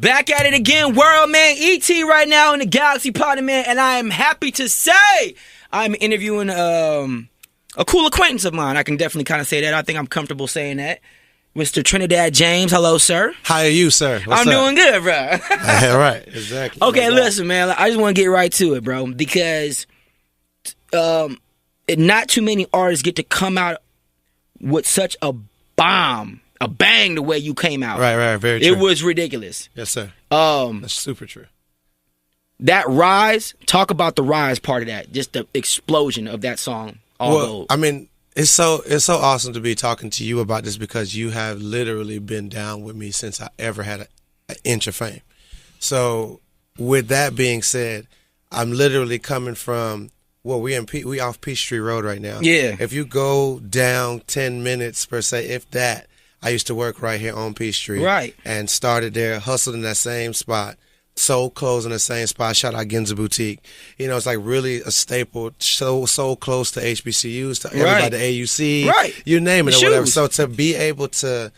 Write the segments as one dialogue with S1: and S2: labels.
S1: Back at it again, world, man. ET right now in the Galaxy Party, man. And I am happy to say I'm interviewing a cool acquaintance of mine. I can definitely kind of say that. I think I'm comfortable saying that. Mr. Trinidad James. Hello, sir.
S2: How are you, sir? What's
S1: I'm
S2: up?
S1: doing good, bro.
S2: Right, exactly.
S1: Okay, listen, man. I just want to get right to it, bro. Because not too many artists get to come out with such a bomb. A bang the way you came out.
S2: Right, very true.
S1: It was ridiculous.
S2: Yes, sir. That's super true.
S1: That rise, talk about the rise part of that. Just the explosion of that song.
S2: I mean, it's so awesome to be talking to you about this because you have literally been down with me since I ever had an inch of fame. So with that being said, I'm literally coming from, we off Peachtree Road right now.
S1: Yeah.
S2: If you go down 10 minutes per se, if that, I used to work right here on Peachtree.
S1: Right.
S2: And started there, hustled in that same spot, sold clothes in the same spot, shout out Ginza Boutique. You know, it's like really a staple, so close to HBCUs, to everybody, the AUC,
S1: right.
S2: You name it,
S1: The
S2: or whatever.
S1: shoes.
S2: So to be able to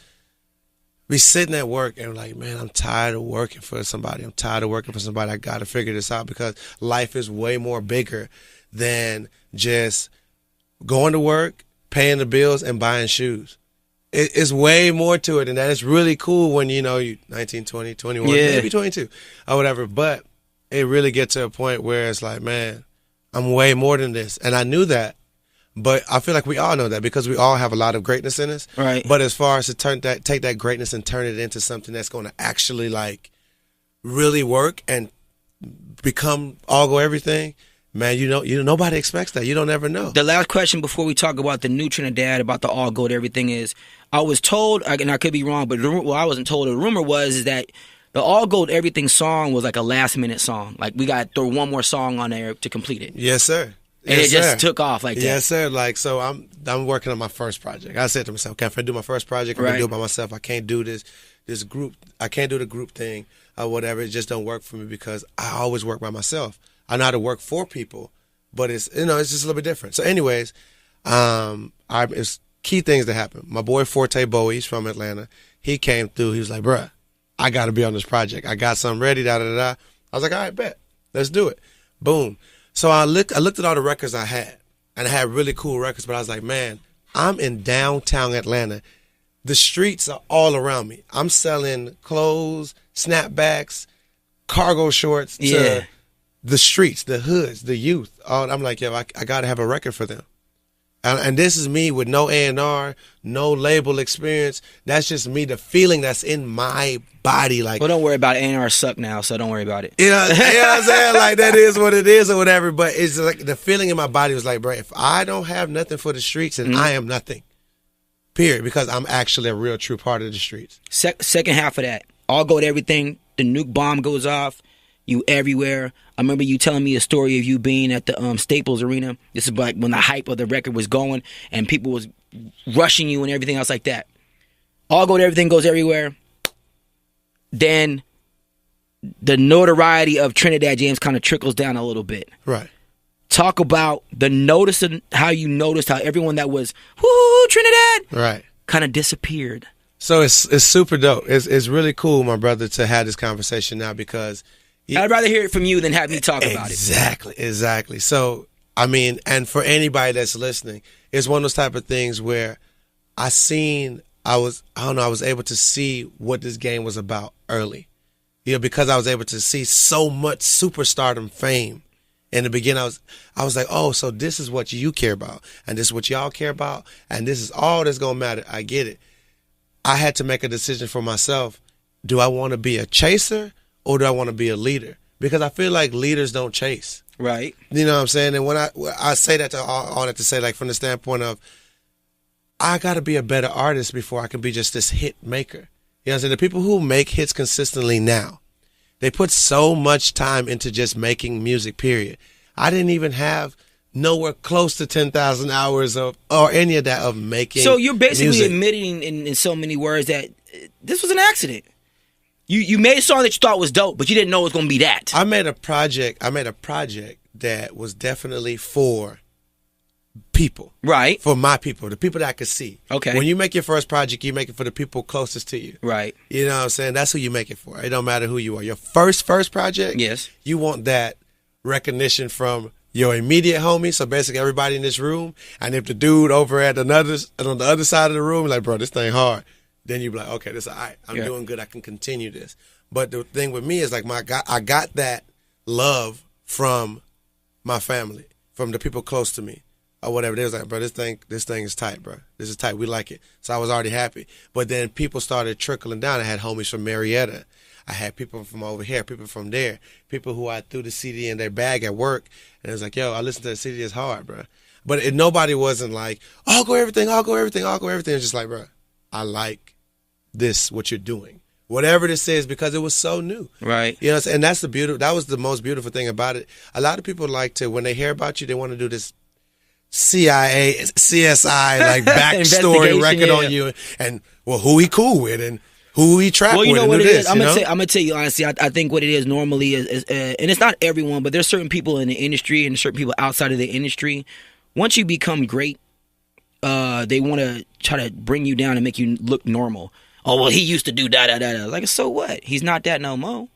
S2: be sitting at work and like, man, I'm tired of working for somebody. I got to figure this out because life is way more bigger than just going to work, paying the bills, and buying shoes. It's way more to it, and that is really cool when, you know, you 19, 20, 21, maybe 22 or whatever. But it really gets to a point where it's like, man, I'm way more than this. And I knew that, but I feel like we all know that because we all have a lot of greatness in us.
S1: Right.
S2: But as far as to take that greatness and turn it into something that's going to actually like really work and become all go everything, man, you know, nobody expects that. You don't ever know.
S1: The last question before we talk about the new Trinidad, about the all gold, everything is, I was told, and I could be wrong, but I wasn't told. The rumor was that the all gold everything song was like a last minute song. Like we got to throw one more song on there to complete it.
S2: Yes, sir.
S1: And it just took off like that.
S2: Yes, sir. Like, so I'm working on my first project. I said to myself, okay, if I do my first project, I'm gonna do it by myself. I can't do this group. I can't do the group thing or whatever. It just don't work for me because I always work by myself. I know how to work for people, but it's just a little bit different. So, anyways, it's key things that happen. My boy Forte Bowie, he's from Atlanta. He came through. He was like, bruh, I got to be on this project. I got something ready. I was like, all right, bet. Let's do it. Boom. So I looked at all the records I had, and I had really cool records, but I was like, man, I'm in downtown Atlanta. The streets are all around me. I'm selling clothes, snapbacks, cargo shorts to the streets, the hoods, the youth. I'm like, yo, I got to have a record for them. And this is me with no A&R, no label experience. That's just me, the feeling that's in my body. Like,
S1: well, don't worry about it. A&R suck now, so don't worry about it.
S2: You know what I'm saying? Like, that is what it is or whatever. But it's like the feeling in my body was like, bro, if I don't have nothing for the streets, then I am nothing. Period. Because I'm actually a real true part of the streets.
S1: Second half of that, all gold everything. The nuke bomb goes off. You everywhere. I remember you telling me a story of you being at the Staples Arena. This is like when the hype of the record was going and people was rushing you and everything else like that. All gold, everything goes everywhere. Then the notoriety of Trinidad James kind of trickles down a little bit.
S2: Right.
S1: Talk about the noticing, how you noticed how everyone that was, whoo, Trinidad,
S2: right, kind
S1: of disappeared.
S2: So it's super dope. It's really cool, my brother, to have this conversation now because
S1: I'd rather hear it from you than have me talk about it.
S2: Exactly. So, I mean, and for anybody that's listening, it's one of those type of things where I was able to see what this game was about early. You know, because I was able to see so much superstardom fame. In the beginning, I was like, oh, so this is what you care about, and this is what y'all care about, and this is all that's going to matter. I get it. I had to make a decision for myself. Do I want to be a chaser or do I want to be a leader? Because I feel like leaders don't chase.
S1: Right.
S2: You know what I'm saying? And when I say that to all that to say, like, from the standpoint of, I got to be a better artist before I can be just this hit maker. You know what I'm saying? The people who make hits consistently now, they put so much time into just making music, period. I didn't even have nowhere close to 10,000 hours or any of that of making
S1: So you're basically
S2: music.
S1: admitting in so many words that this was an accident. You made a song that you thought was dope, but you didn't know it was going to be that.
S2: I made a project that was definitely for people.
S1: Right.
S2: For my people, the people that I could see.
S1: Okay.
S2: When you make your first project, you make it for the people closest to you.
S1: Right.
S2: You know what I'm saying? That's who you make it for. It don't matter who you are. Your first project,
S1: yes,
S2: you want that recognition from your immediate homie, so basically everybody in this room, and if the dude over at on the other side of the room, like, bro, this thing hard, then you be like, okay, this all right. I'm doing good. I can continue this. But the thing with me is like I got that love from my family, from the people close to me, or whatever. They was like, bro, this thing is tight, bro. This is tight. We like it. So I was already happy. But then people started trickling down. I had homies from Marietta. I had people from over here, people from there, people who I threw the CD in their bag at work, and it was like, yo, I listened to the CD, it's hard, bro. But nobody wasn't like, I'll go everything. It's just like, bro, I like this, what you're doing. Whatever this is, because it was so new.
S1: Right.
S2: You know, and that was the most beautiful thing about it. A lot of people like to, when they hear about you, they want to do this CIA, CSI, like backstory record on you, and well, who he cool with, and who he trapped with.
S1: Well, you know what it is. I'm
S2: gonna
S1: tell you honestly. I think what it is normally is and it's not everyone, but there's certain people in the industry and certain people outside of the industry. Once you become great, they want to try to bring you down and make you look normal. Oh well, he used to do da. Like, so what? He's not that no more.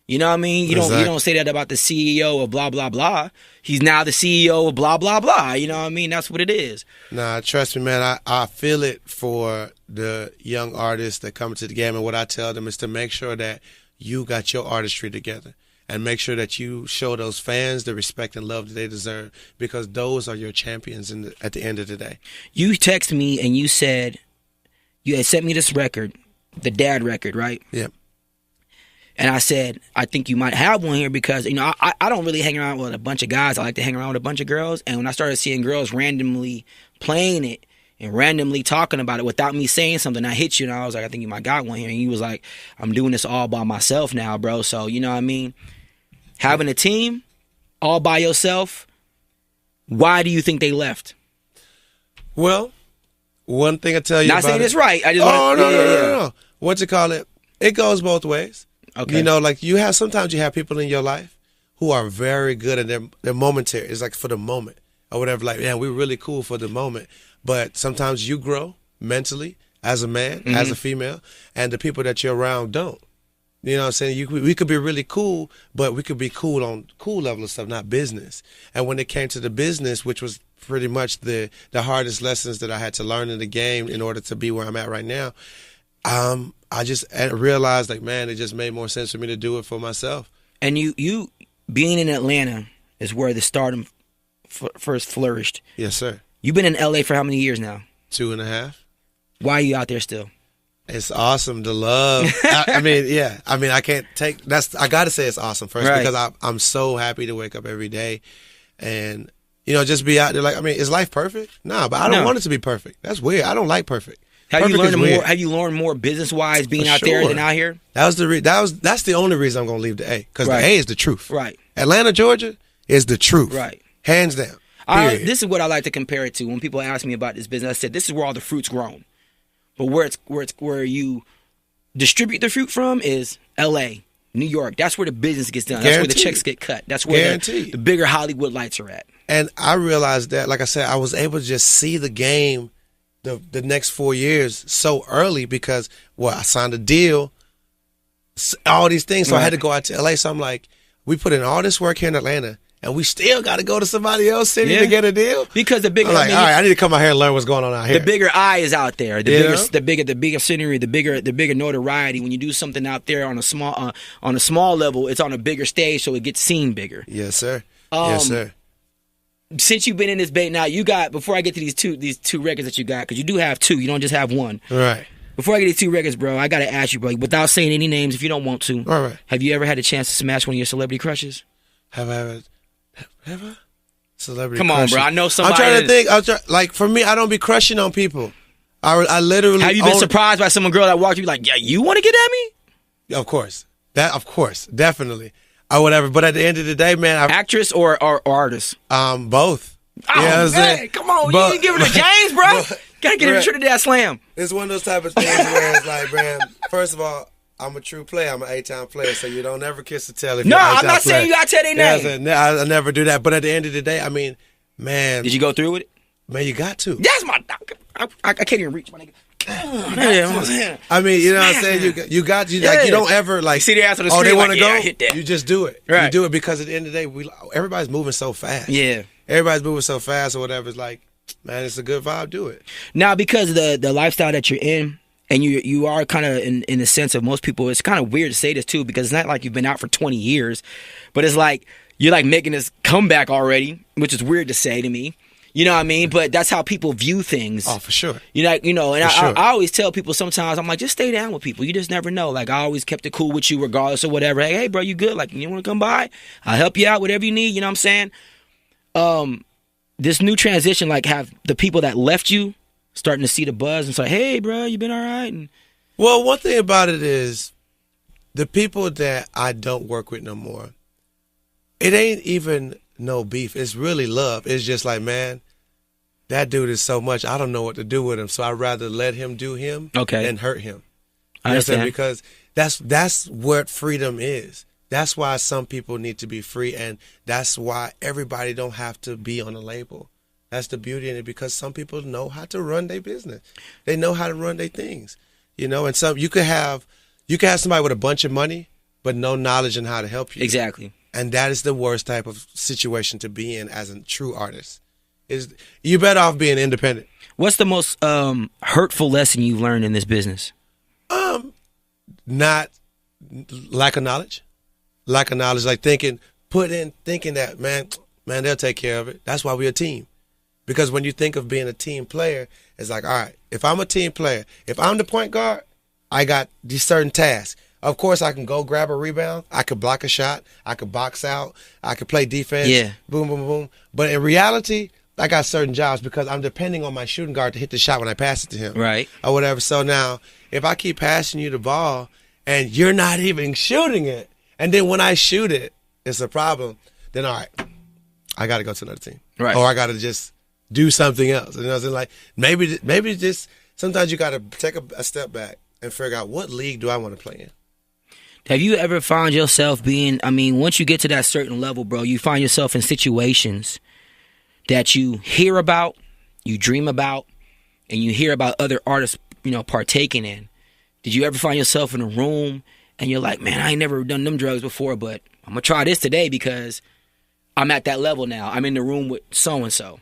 S1: You know what I mean? You don't say that about the CEO of blah blah blah. He's now the CEO of blah blah blah. You know what I mean? That's what it is.
S2: Nah, trust me, man. I feel it for the young artists that come to the game, and what I tell them is to make sure that you got your artistry together, and make sure that you show those fans the respect and love that they deserve, because those are your champions at the end of the day.
S1: You texted me and you said you had sent me this record, the Dad record, right?
S2: Yep.
S1: And I said, I think you might have one here because, you know, I don't really hang around with a bunch of guys. I like to hang around with a bunch of girls. And when I started seeing girls randomly playing it and randomly talking about it without me saying something, I hit you and I was like, I think you might got one here. And you was like, I'm doing this all by myself now, bro. So, you know what I mean? Having a team all by yourself, why do you think they left?
S2: Well, one thing I tell you
S1: Not saying it's right. I just
S2: no. What you call it? It goes both ways.
S1: Okay.
S2: You know, like sometimes you have people in your life who are very good at their momentary. It's like for the moment or whatever. Like, yeah, we're really cool for the moment. But sometimes you grow mentally as a man, as a female, and the people that you're around don't. You know what I'm saying? We could be really cool, but we could be cool on cool level of stuff, not business. And when it came to the business, which was pretty much the hardest lessons that I had to learn in the game in order to be where I'm at right now, I just realized, like, man, it just made more sense for me to do it for myself.
S1: And you being in Atlanta is where the stardom first flourished.
S2: Yes, sir.
S1: You've been in LA for how many years now?
S2: 2.5.
S1: Why are you out there still?
S2: It's awesome to love. I mean, yeah. I mean, I can't take I got to say it's awesome first, right? Because I'm so happy to wake up every day and, you know, just be out there. Like, I mean, is life perfect? Nah, but I don't want it to be perfect. That's weird. I don't like perfect.
S1: Have you learned more business wise being out there than out here?
S2: That's the only reason I'm gonna leave the A, because the A is the truth.
S1: Right.
S2: Atlanta, Georgia is the truth.
S1: Right.
S2: Hands down.
S1: This is what I like to compare it to. When people ask me about this business, I said this is where all the fruit's grown, but where you distribute the fruit from is L.A., New York. That's where the business gets done. That's where the checks get cut. That's where the bigger Hollywood lights are at. And
S2: I realized that, like I said, I was able to just see the game the next 4 years so early because, I signed a deal, all these things. So I had to go out to LA. So I'm like, we put in all this work here in Atlanta, and we still got to go to somebody else's city to get a deal?
S1: Because the bigger,
S2: all right, I need to come out here and learn what's going on out here.
S1: The bigger eye is out there. The bigger scenery, the bigger notoriety. When you do something out there on a small level, it's on a bigger stage, so it gets seen bigger.
S2: Yes, sir. Yes, sir.
S1: Since you've been in this bait now, you got, before I get to these two records that you got, because you do have two, you don't just have one.
S2: Right.
S1: Before I get these two records, bro, I got to ask you, bro, without saying any names if you don't want to.
S2: All right.
S1: Have you ever had a chance to smash one of your celebrity crushes?
S2: Have I ever? Celebrity
S1: Come on,
S2: crushes?
S1: bro. I know somebody.
S2: I'm trying to think. Like, for me, I don't be crushing on people. I literally.
S1: Have you been surprised by some girl that walked you like, yeah, you want to get at me?
S2: Of course. Of course. Definitely. Or whatever. But at the end of the day, man.
S1: Actress or artist?
S2: Both.
S1: Oh, hey, come on. You ain't giving it to James, bro. Gotta get a Trinidad Slam.
S2: It's one of those type of things where it's like, man, first of all, I'm a true player. I'm an 8-time player, so you don't ever kiss a tell if you're an 8-time
S1: I'm not saying you gotta tell their name.
S2: I never do that. But at the end of the day, I mean, man.
S1: Did you go through with it?
S2: Man, you got to.
S1: That's my. I can't even reach my nigga.
S2: I mean, you know what I'm saying? Like, you don't ever like
S1: see the ass on the
S2: screen.
S1: They
S2: want to go.
S1: Hit that.
S2: You just do it.
S1: Right.
S2: You do it because at the end of the day, everybody's moving so fast.
S1: Yeah.
S2: Everybody's moving so fast or whatever. It's like, man, it's a good vibe. Do it.
S1: Now, because the lifestyle that you're in, and you are kind of in the sense of most people, it's kind of weird to say this too, because it's not like you've been out for 20 years, but it's like you're like making this comeback already, which is weird to say to me. You know what I mean? But that's how people view things.
S2: Oh, for sure.
S1: And
S2: I
S1: always tell people sometimes, I'm like, just stay down with people. You just never know. Like, I always kept it cool with you regardless of whatever. Hey, bro, you good? Like, you want to come by? I'll help you out, whatever you need. You know what I'm saying? This new transition, like, have the people that left you starting to see the buzz and say, hey, bro, you been all right? And
S2: well, one thing about it is the people that I don't work with no more, it ain't even no beef. It's really love. It's just like, man, that dude is so much. I don't know what to do with him, so I'd rather let him do him than hurt him.
S1: I understand.
S2: Because that's what freedom is. That's why some people need to be free, and that's why everybody don't have to be on a label. That's the beauty in it, because some people know how to run their business. They know how to run their things, and some you could have somebody with a bunch of money but no knowledge on how to help you.
S1: Exactly.
S2: And that is the worst type of situation to be in as a true artist. Is you're better off being independent.
S1: What's the most hurtful lesson you've learned in this business?
S2: Not lack of knowledge. Like thinking that, man, they'll take care of it. That's why we're a team. Because when you think of being a team player, it's like, all right, if I'm a team player, if I'm the point guard, I got these certain tasks. Of course, I can go grab a rebound. I could block a shot. I could box out. I could play defense.
S1: Yeah.
S2: Boom, boom, boom. But in reality, I got certain jobs because I'm depending on my shooting guard to hit the shot when I pass it to him.
S1: Right.
S2: Or whatever. So now, if I keep passing you the ball and you're not even shooting it, and then when I shoot it, it's a problem, then all right, I got to go to another team.
S1: Right.
S2: Or I got to just do something else. You know what I'm saying? Like, maybe just sometimes you got to take a step back and figure out what league do I want to play in.
S1: Have you ever found yourself once you get to that certain level, bro, you find yourself in situations that you hear about, you dream about, and you hear about other artists, partaking in? Did you ever find yourself in a room and you're like, man, I ain't never done them drugs before, but I'm going to try this today because I'm at that level now. I'm in the room with so-and-so.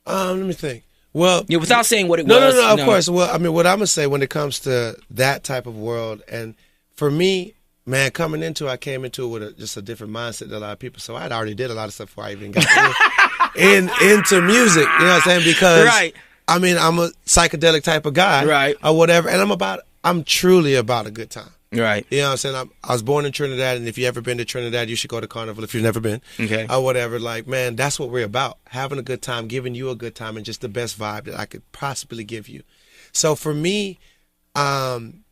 S2: Let me think. Well,
S1: without saying what it
S2: was.
S1: No,
S2: of course. Well, I mean, what I'm going to say when it comes to that type of world, and for me, man, I came into it with just a different mindset than a lot of people. So I had already did a lot of stuff before I even got into music. You know what I'm saying? Because,
S1: right.
S2: I mean, I'm a psychedelic type of guy.
S1: Right.
S2: Or whatever. And I'm truly about a good time.
S1: Right.
S2: You know what I'm saying? I was born in Trinidad, and if you've ever been to Trinidad, you should go to Carnival if you've never been.
S1: Okay.
S2: Or whatever. Like, man, that's what we're about. Having a good time, giving you a good time, and just the best vibe that I could possibly give you. So for me, I'm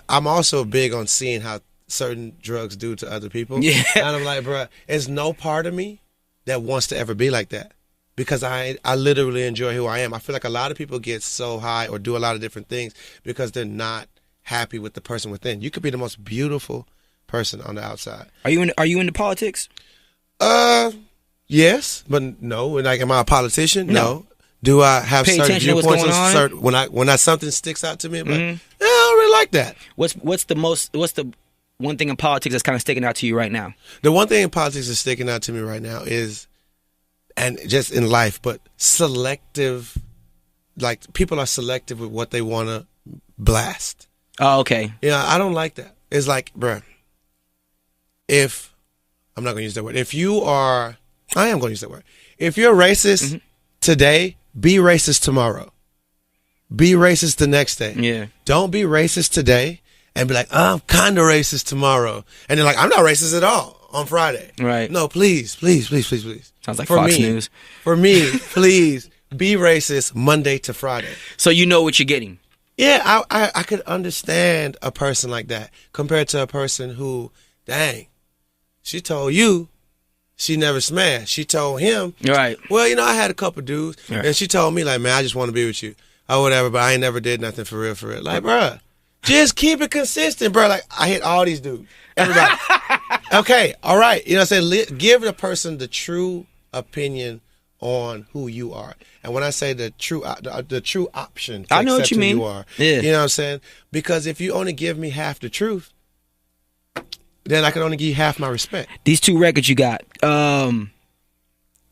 S2: also big on seeing how certain drugs do to other people.
S1: Yeah.
S2: And I'm like, bro, there's no part of me that wants to ever be like that. Because I literally enjoy who I am. I feel like a lot of people get so high or do a lot of different things because they're not happy with the person within. You could be the most beautiful person on the outside.
S1: Are you into politics?
S2: Yes, but no. Like, am I a politician? No. Do I have certain viewpoints on when something sticks out to me? But I don't really like that.
S1: What's the one thing in politics that's kind of sticking out to you right now?
S2: The one thing in politics that's sticking out to me right now is, and just in life, but selective. Like, people are selective with what they want to blast.
S1: Oh, okay.
S2: Yeah, I don't like that. It's like, bruh, I'm not going to use that word. I am going to use that word. If you're racist today, be racist tomorrow. Be racist the next day.
S1: Yeah.
S2: Don't be racist today and be like, I'm kind of racist tomorrow. And then like, I'm not racist at all on Friday.
S1: Right.
S2: No, please, please, please, please, please.
S1: Sounds like Fox News.
S2: For me, please be racist Monday to Friday.
S1: So you know what you're getting.
S2: Yeah, I could understand a person like that compared to a person who, dang, she told you she never smashed. She told him,
S1: right.
S2: Well, I had a couple dudes,
S1: right.
S2: And she told me, like, man, I just want to be with you or whatever, but I ain't never did nothing for real. Like, bruh, just keep it consistent, bruh. Like, I hit all these dudes, everybody. Okay, all right. You know what I'm saying? Give the person the true opinion on who you are. And when I say the true option,
S1: I know what you mean.
S2: You are.
S1: Yeah.
S2: You know what I'm saying? Because if you only give me half the truth, then I can only give you half my respect.
S1: These 2 records you got.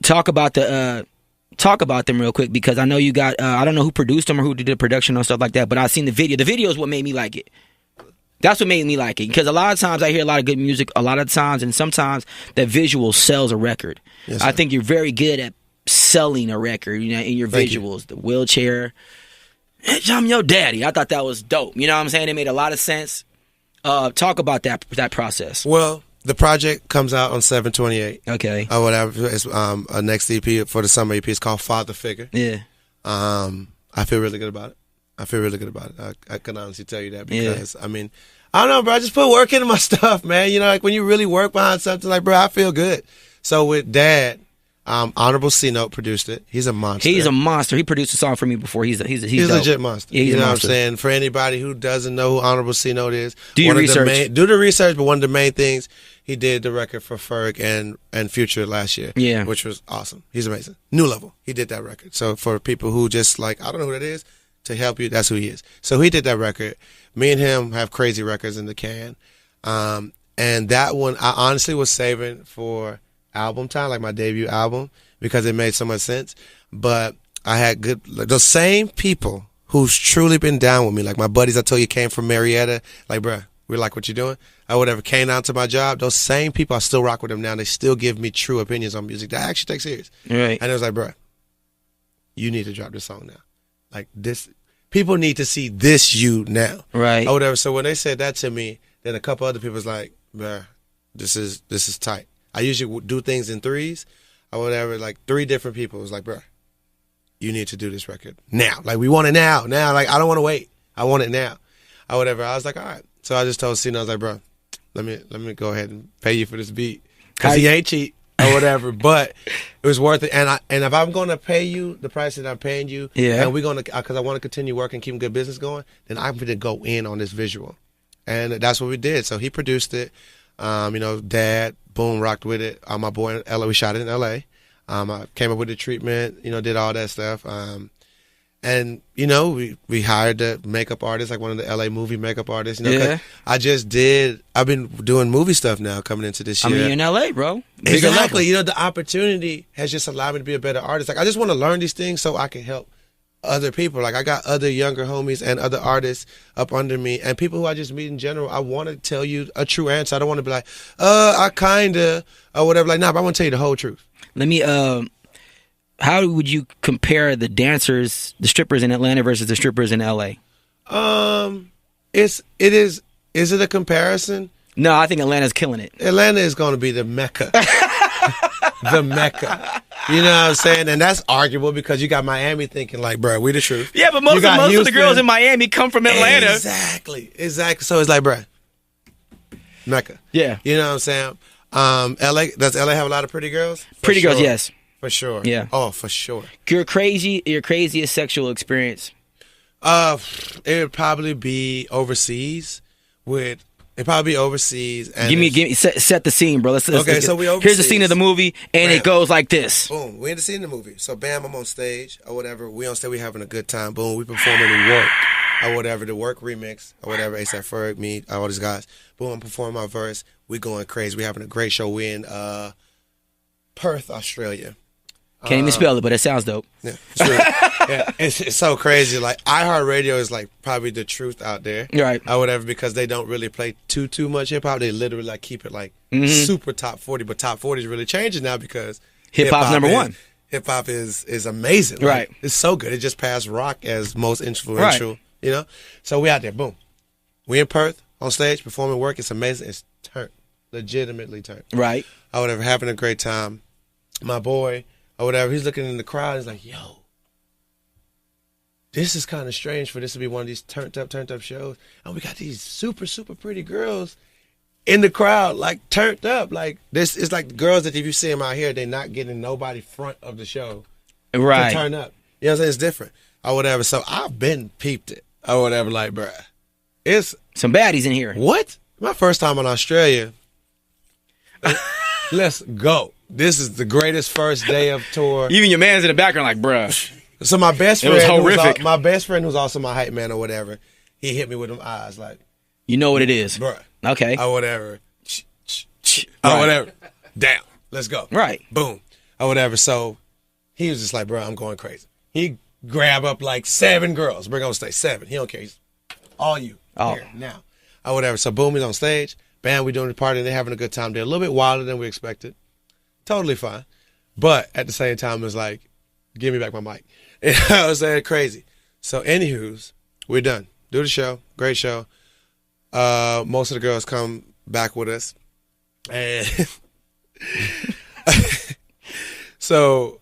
S1: Talk about them real quick, because I know you got. I don't know who produced them or who did the production or stuff like that, but I seen the video. The video is what made me like it. That's what made me like it, because a lot of times I hear a lot of good music, a lot of times, and sometimes that visual sells a record.
S2: Yes,
S1: I think you're very good at selling a record, in your visuals. The wheelchair. I'm your daddy. I thought that was dope. You know what I'm saying? It made a lot of sense. Talk about that process.
S2: Well, the project comes out on 7/28.
S1: Okay.
S2: Or whatever. It's a next EP for the summer EP. It's called Father Figure.
S1: Yeah.
S2: I feel really good about it. I can honestly tell you that, because I mean, I don't know, bro. I just put work into my stuff, man. Like when you really work behind something, like, bro, I feel good. So with Dad, Honorable C Note produced it. He's a monster.
S1: He's a monster. He produced a song for me before. He's a
S2: legit monster.
S1: Yeah, he's
S2: you know
S1: a monster.
S2: What I'm saying? For anybody who doesn't know who Honorable C Note is,
S1: do your research.
S2: Do the research. But one of the main things, he did the record for Ferg and Future last year.
S1: Yeah,
S2: which was awesome. He's amazing. New Level. He did that record. So for people who just like, I don't know who that is, to help you, that's who he is. So he did that record. Me and him have crazy records in the can. And that one, I honestly was saving for album time, like my debut album, because it made so much sense. But I had the same people who's truly been down with me, like my buddies I told you came from Marietta, like, bruh, we like what you're doing. I whatever came down to my job. Those same people, I still rock with them now. They still give me true opinions on music that I actually take serious.
S1: Right.
S2: And it was like, bruh, you need to drop this song now. Like this, people need to see this you now.
S1: Right.
S2: Or whatever. So when they said that to me, then a couple other people was like, bruh, this is tight. I usually do things in threes or whatever. Like 3 different people was like, bruh, you need to do this record now. Like we want it now. Now, like I don't want to wait. I want it now. Or whatever. I was like, all right. So I just told Cena, I was like, bro, let me go ahead and pay you for this beat, because he ain't cheap or whatever. But it was worth it. And if I'm gonna pay you the price that I'm paying you,
S1: yeah,
S2: and we're gonna, because I want to continue working, keeping good business going, then I'm gonna go in on this visual, and that's what we did. So he produced it. Dad, boom, rocked with it. My boy in LA, we shot it in LA. I came up with the treatment, did all that stuff. And, we hired the makeup artist, like one of the LA movie makeup artists.
S1: Yeah.
S2: I've been doing movie stuff now coming into this year.
S1: I mean, you're in LA, bro.
S2: Exactly. The opportunity has just allowed me to be a better artist. Like, I just want to learn these things so I can help other people. Like, I got other younger homies and other artists up under me and people who I just meet in general. I want to tell you a true answer. I don't want to be like, I kinda, or whatever. Like, nah, but I want to tell you the whole truth.
S1: Let me, how would you compare the strippers in Atlanta versus the strippers in LA?
S2: Is it a comparison?
S1: No, I think Atlanta's killing it.
S2: Atlanta is going to be the Mecca. The Mecca. You know what I'm saying? And that's arguable because you got Miami thinking like, bro, we the truth.
S1: Yeah, but most of the girls in Miami come from Atlanta.
S2: Exactly. So it's like, bro, Mecca.
S1: Yeah.
S2: You know what I'm saying? LA, does LA have a lot of pretty girls?
S1: Pretty girls, yes.
S2: For sure.
S1: Yeah.
S2: Oh, for sure.
S1: Your craziest sexual experience?
S2: It would probably be overseas. And
S1: Give me set the scene, bro. Let's
S2: so we overseas.
S1: Here's the scene of the movie, and
S2: Bam.
S1: It goes like this.
S2: Boom. We in the scene of the movie. So bam, I'm on stage or whatever. We on stage, we having a good time. Boom, we performing the work or whatever, the work remix or whatever. A$AP Ferg, me, all these guys. Boom, I'm performing my verse. We going crazy. We having a great show. We in Perth, Australia.
S1: Can't even spell it, but it sounds dope.
S2: Yeah, it's real. Yeah, it's so crazy. Like iHeartRadio is like probably the truth out there,
S1: right?
S2: Or whatever, because they don't really play too much hip hop. They literally like keep it like super top 40, but top 40 is really changing now because
S1: hip hop's number one.
S2: Hip hop is amazing,
S1: right?
S2: Like, it's so good. It just passed rock as most influential,
S1: right.
S2: So we out there, boom. We in Perth on stage performing work. It's amazing. It's turned, legitimately turned,
S1: right?
S2: Or whatever, having a great time. My boy. Or whatever, he's looking in the crowd. He's like, "Yo, this is kind of strange for this to be one of these turned up shows, and we got these super pretty girls in the crowd, like turned up. Like this is like the girls that if you see them out here, they're not getting nobody front of the show,
S1: right?
S2: To turn up. You know what I'm saying? It's different or whatever. So I've been peeped it or whatever. Like, bruh, it's
S1: some baddies in here.
S2: What? My first time in Australia. Let's go. this is the greatest first day of tour.
S1: Even your man's in the background like, bruh.
S2: So my best friend,
S1: It was horrific.
S2: my best friend who's also my hype man or whatever, he hit me with them eyes like,
S1: You know what it is.
S2: bruh.
S1: Okay.
S2: Or whatever.
S1: Right.
S2: Or whatever. Down. Let's go.
S1: Right.
S2: Boom. Or whatever. So he was just like, bro, I'm going crazy. He grabbed up like 7 girls. Bring on stage. 7. He don't care. He's all you.
S1: Oh.
S2: Here, now. Or whatever. So boom, he's on stage. Bam, we're doing the party. They're having a good time. They're a little bit wilder than we expected. Totally fine. But at the same time, it's like, give me back my mic. And I was saying crazy. So anywho's, we're done. Do the show. Great show. Most of the girls come back with us. And so,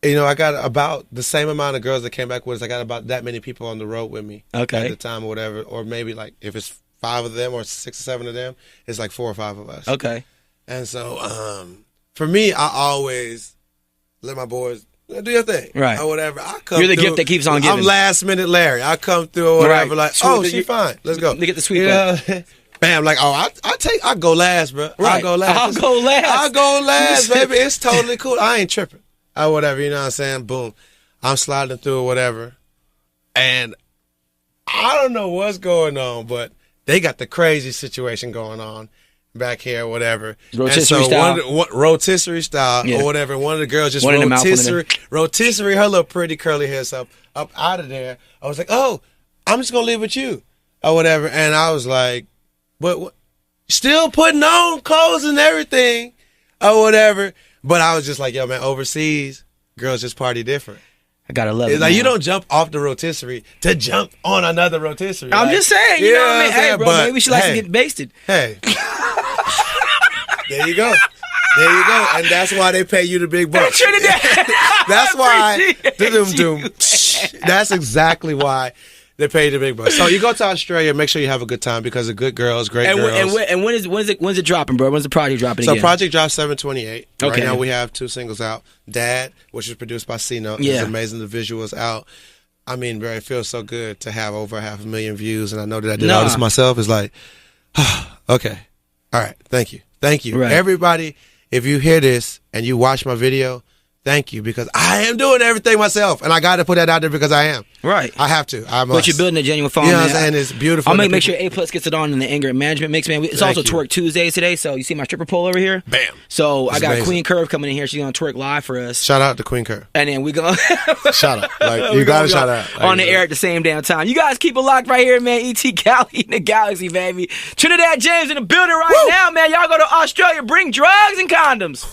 S2: you know, I got about the same amount of girls that came back with us. I got about that many people on the road with me at the time or whatever. Or maybe like if it's 5 of them or 6 or 7 of them, it's like 4 or 5 of us.
S1: Okay.
S2: And so for me, I always let my boys do your thing.
S1: Right.
S2: Or whatever. I come
S1: You're the
S2: through,
S1: gift that keeps on giving.
S2: I'm last minute Larry. I come through or whatever
S1: Right.
S2: like,
S1: Sweet,
S2: oh, she fine. Let's go.
S1: Look at the sweet
S2: Bam, like, oh, I go last, bro.
S1: Right.
S2: I go last.
S1: I'll go last.
S2: I go last, baby. It's totally cool. I ain't tripping. Or whatever, you know what I'm saying? Boom. I'm sliding through or whatever. And I don't know what's going on, but they got the crazy situation going on back here or whatever.
S1: Rotisserie style.
S2: Rotisserie style
S1: Yeah.
S2: or whatever. One of the girls just
S1: One in the mouth, one in
S2: rotisserie her little pretty curly hair up out of there. I was like, oh, I'm just going to leave with you or whatever. And I was like, what? Still putting on clothes and everything or whatever. But I was just like, yo, man, overseas, girls just party different.
S1: I gotta love it.
S2: It's like
S1: man.
S2: you don't jump off the rotisserie to jump on another rotisserie.
S1: I'm
S2: Like,
S1: just saying, you know what I mean? Hey,
S2: saying?
S1: bro,
S2: But,
S1: maybe she likes
S2: hey,
S1: to get basted.
S2: Hey. There you go. There you go. And that's why they pay you the big bucks.
S1: Trinidad.
S2: That's why.
S1: Appreciate
S2: Doom. That's exactly why they pay you the big bucks. So you go to Australia, make sure you have a good time because of good girls, great girls.
S1: And when's it dropping, bro? When's the project dropping
S2: So
S1: again?
S2: project drops 7/28.
S1: Okay.
S2: Right now we have 2 singles out. Dad, which is produced by C-Note.
S1: Yeah.
S2: It's amazing. The visuals out. I mean, bro, it feels so good to have over 500,000 views, and I know that I did all this myself. It's like, okay. All right. Thank you. Thank you.
S1: Right.
S2: Everybody, if you hear this and you watch my video, thank you because I am doing everything myself, and I got to put that out there because I am.
S1: Right.
S2: I have to. I must.
S1: But you're building a genuine following.
S2: You know
S1: man.
S2: what I'm saying? It's beautiful.
S1: I'll
S2: The
S1: make sure
S2: people-
S1: A+ gets it on in the anger management mix, man. It's
S2: Thank
S1: also
S2: you.
S1: Twerk Tuesdays today, so you see my stripper pole over here?
S2: Bam.
S1: So I
S2: It's
S1: got
S2: amazing.
S1: Queen Curve coming in here. She's going to twerk live for us.
S2: Shout out to Queen Curve.
S1: And then we go
S2: Shout out. Like, you got to shout out.
S1: on the air at the same damn time. You guys keep it locked right here, man. E.T. Cali in the galaxy, baby. Trinidad James in the building right now, man. Y'all go to Australia. Bring drugs and condoms.